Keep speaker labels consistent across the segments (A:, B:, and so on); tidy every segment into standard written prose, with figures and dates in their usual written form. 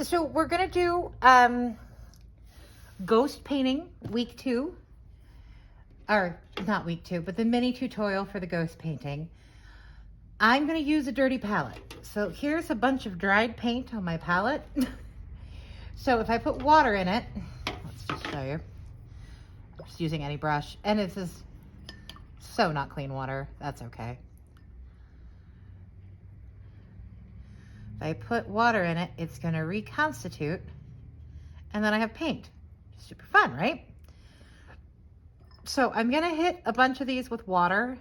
A: So we're gonna do ghost painting week 2, or not week 2, but the mini tutorial for the ghost painting. I'm gonna use a dirty palette. So here's a bunch of dried paint on my palette. So if I put water in it, let's just show you. I'm just using any brush, and this is so not clean water. That's okay. If I put water in it, it's gonna reconstitute, and then I have paint. Super fun, right? So I'm gonna hit a bunch of these with water.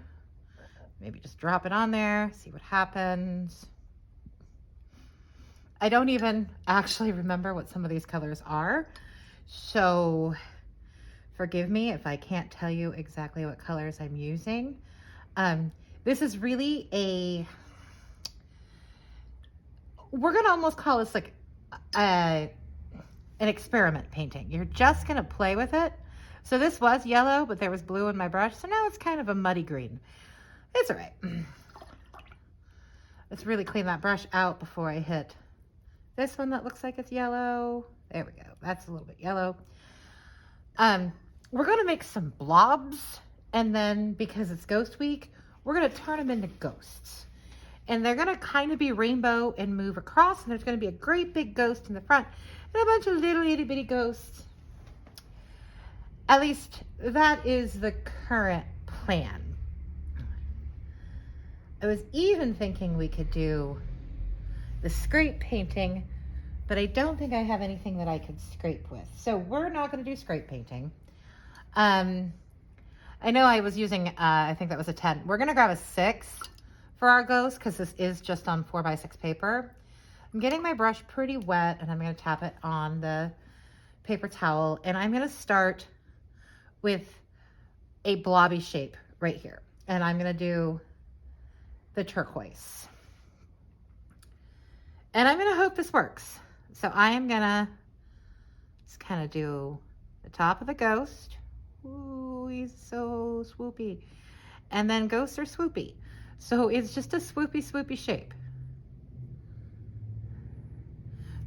A: Maybe just drop it on there, see what happens. I don't even actually remember what some of these colors are, so forgive me if I can't tell you exactly what colors I'm using. This is really we're gonna almost call this like an experiment painting. You're just gonna play with it. So this was yellow, but there was blue in my brush, so now it's kind of a muddy green. It's all right. Let's really clean that brush out before I hit this one that looks like it's yellow. There we go. That's a little bit yellow. We're gonna make some blobs, and then because it's Ghost Week, we're gonna turn them into ghosts. And they're gonna kind of be rainbow and move across, and there's gonna be a great big ghost in the front and a bunch of little itty bitty ghosts. At least that is the current plan. I was even thinking we could do the scrape painting, but I don't think I have anything that I could scrape with. So we're not gonna do scrape painting. I know I was using, I think that was a 10. We're gonna grab a 6 for our ghost because this is just on 4x6 paper. I'm getting my brush pretty wet, and I'm gonna tap it on the paper towel, and I'm gonna start with a blobby shape right here. And I'm gonna do the turquoise. And I'm gonna hope this works. So I am gonna just kind of do the top of the ghost. Ooh, he's so swoopy. And then ghosts are swoopy. So it's just a swoopy, swoopy shape.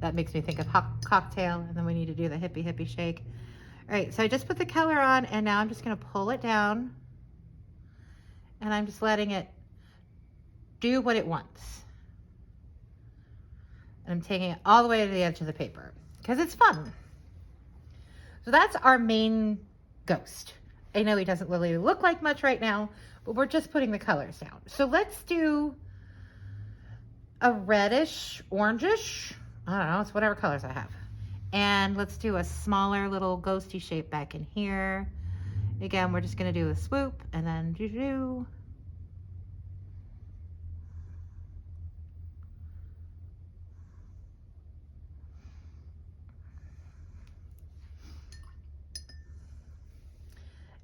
A: That makes me think of cocktail, and then we need to do the hippie, hippie shake. All right, so I just put the color on, and now I'm just gonna pull it down, and I'm just letting it do what it wants. And I'm taking it all the way to the edge of the paper because it's fun. So that's our main ghost. I know he doesn't really look like much right now, but we're just putting the colors down. So let's do a reddish, orangish, I don't know, it's whatever colors I have. And let's do a smaller little ghosty shape back in here. Again, we're just gonna do a swoop and then do.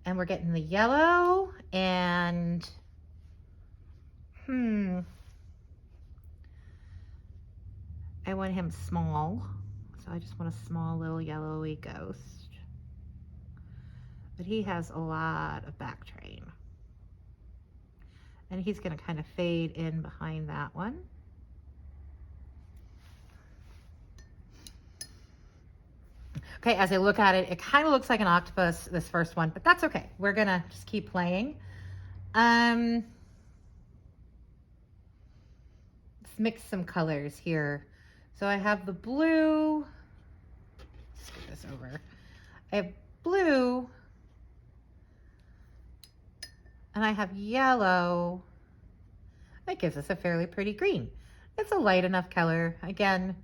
A: And we're getting the yellow, and I want him small. So I just want a small little yellowy ghost. But he has a lot of back train. And he's gonna kind of fade in behind that one. Okay, as I look at it, it kind of looks like an octopus, this first one, but that's okay. We're gonna just keep playing. Let's mix some colors here. So I have the blue, let's get this over. I have blue, and I have yellow. That gives us a fairly pretty green. It's a light enough color. Again,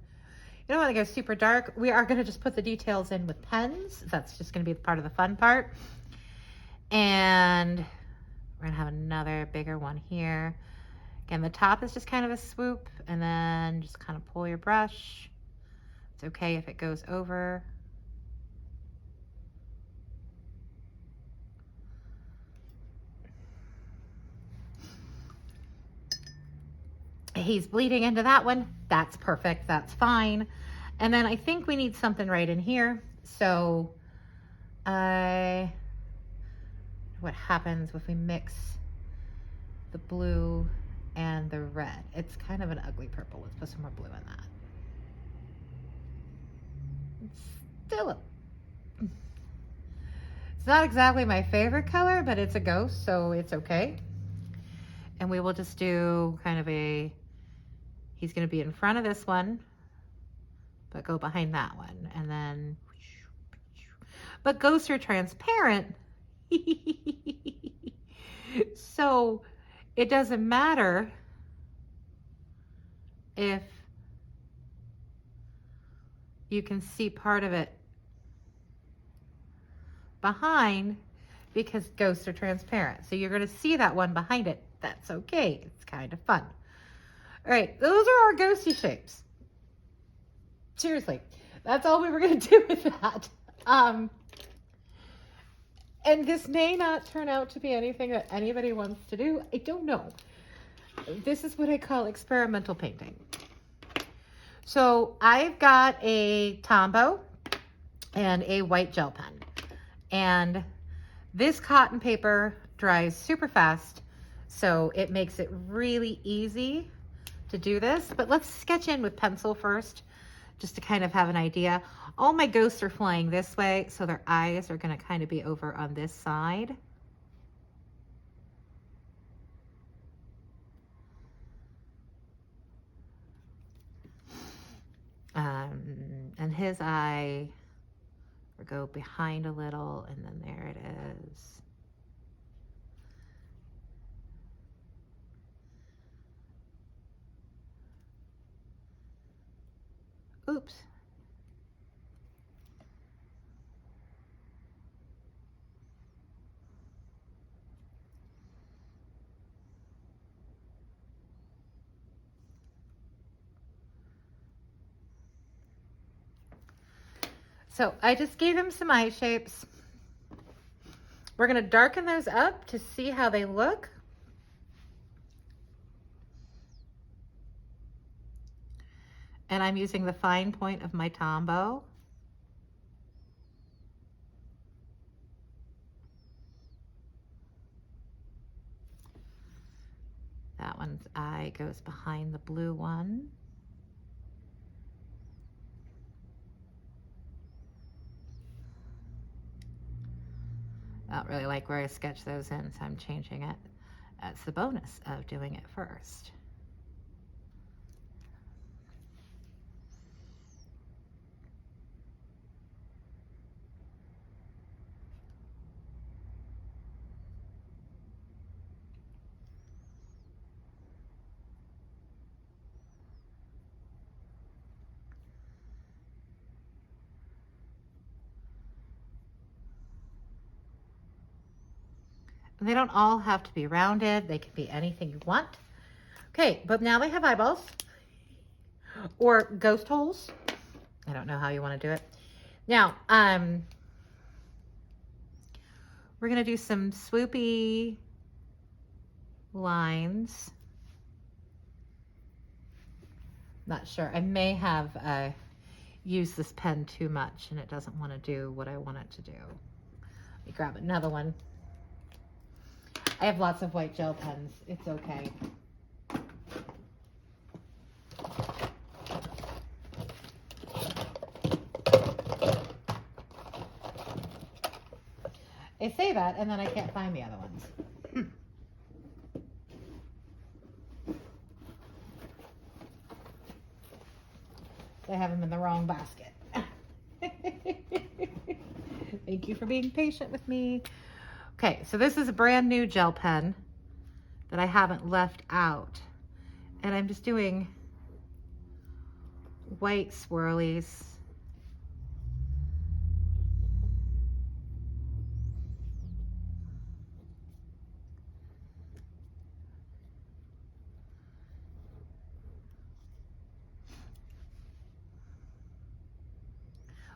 A: you don't want to go super dark. We are going to just put the details in with pens. That's just going to be part of the fun part. And we're going to have another bigger one here. Again, the top is just kind of a swoop, and then just kind of pull your brush. It's okay if it goes over. He's bleeding into that one. That's perfect. That's fine. And then I think we need something right in here. So what happens if we mix the blue and the red? It's kind of an ugly purple. Let's put some more blue in that. It's still it's not exactly my favorite color, but it's a ghost, so it's okay. And we will just do kind of he's going to be in front of this one, but go behind that one. And then, but ghosts are transparent. So it doesn't matter if you can see part of it behind, because ghosts are transparent. So you're going to see that one behind it. That's okay. It's kind of fun. All right, those are our ghosty shapes. Seriously, that's all we were going to do with that. And this may not turn out to be anything that anybody wants to do. I don't know. This is what I call experimental painting. So I've got a Tombow and a white gel pen. And this cotton paper dries super fast, so it makes it really easy to do this. But let's sketch in with pencil first, just to kind of have an idea. All my ghosts are flying this way, so their eyes are going to kind of be over on this side. And his eye will go behind a little, and then there it is. Oops. So I just gave him some eye shapes. We're going to darken those up to see how they look. And I'm using the fine point of my Tombow. That one's eye goes behind the blue one. I don't really like where I sketch those in, so I'm changing it. That's the bonus of doing it first. They don't all have to be rounded. They can be anything you want. Okay, but now they have eyeballs or ghost holes. I don't know how you want to do it. Now, we're going to do some swoopy lines. Not sure. I may have used this pen too much and it doesn't want to do what I want it to do. Let me grab another one. I have lots of white gel pens. It's okay. I say that and then I can't find the other ones. I have them in the wrong basket. Thank you for being patient with me. Okay, so this is a brand new gel pen that I haven't left out. And I'm just doing white swirlies.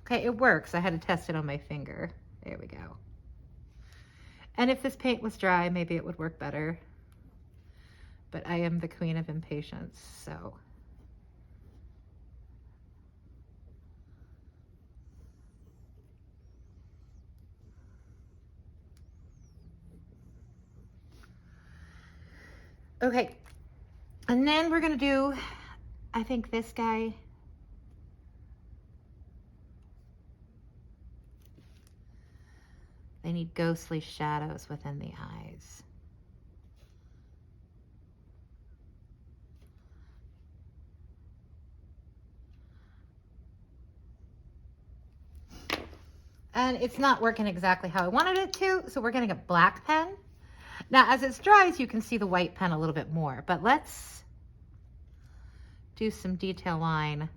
A: Okay, it works. I had to test it on my finger. There we go. And if this paint was dry, maybe it would work better. But I am the queen of impatience, so. Okay, and then we're gonna do, I think this guy. They need ghostly shadows within the eyes. And it's not working exactly how I wanted it to, so we're getting a black pen. Now, as it dries, you can see the white pen a little bit more, but let's do some detail line.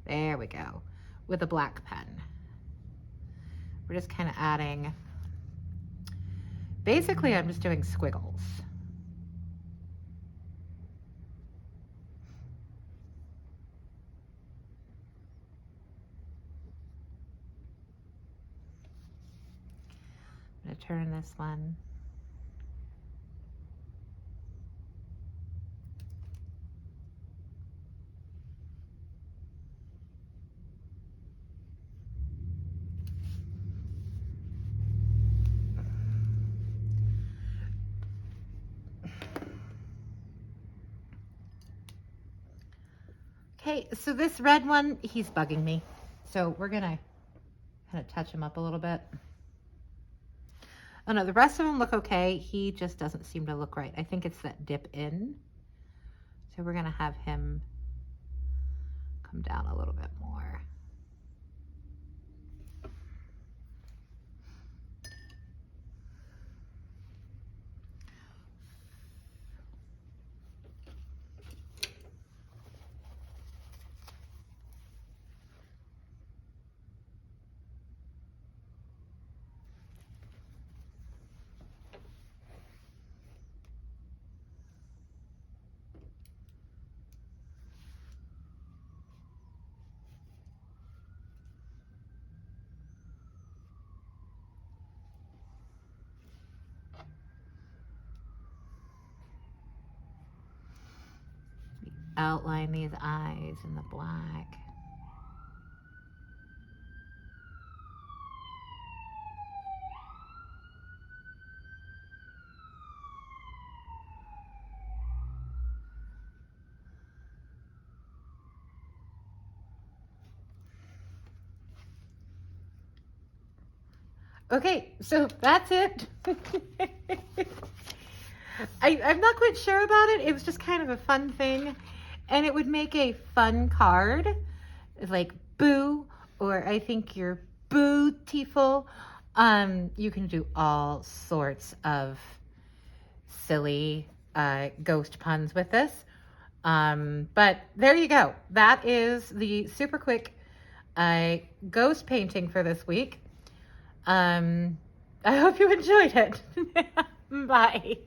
A: There we go, with a black pen. We're just kind of adding, basically I'm just doing squiggles. I'm gonna turn this one. Okay, so this red one, he's bugging me. So we're gonna kind of touch him up a little bit. Oh no, the rest of them look okay. He just doesn't seem to look right. I think it's that dip in. So we're gonna have him come down a little bit more. Outline these eyes in the black. Okay, so that's it. I'm not quite sure about it. It was just kind of a fun thing. And it would make a fun card. Like boo, or I think you're bootiful. You can do all sorts of silly ghost puns with this. But there you go. That is the super quick ghost painting for this week. I hope you enjoyed it. Bye.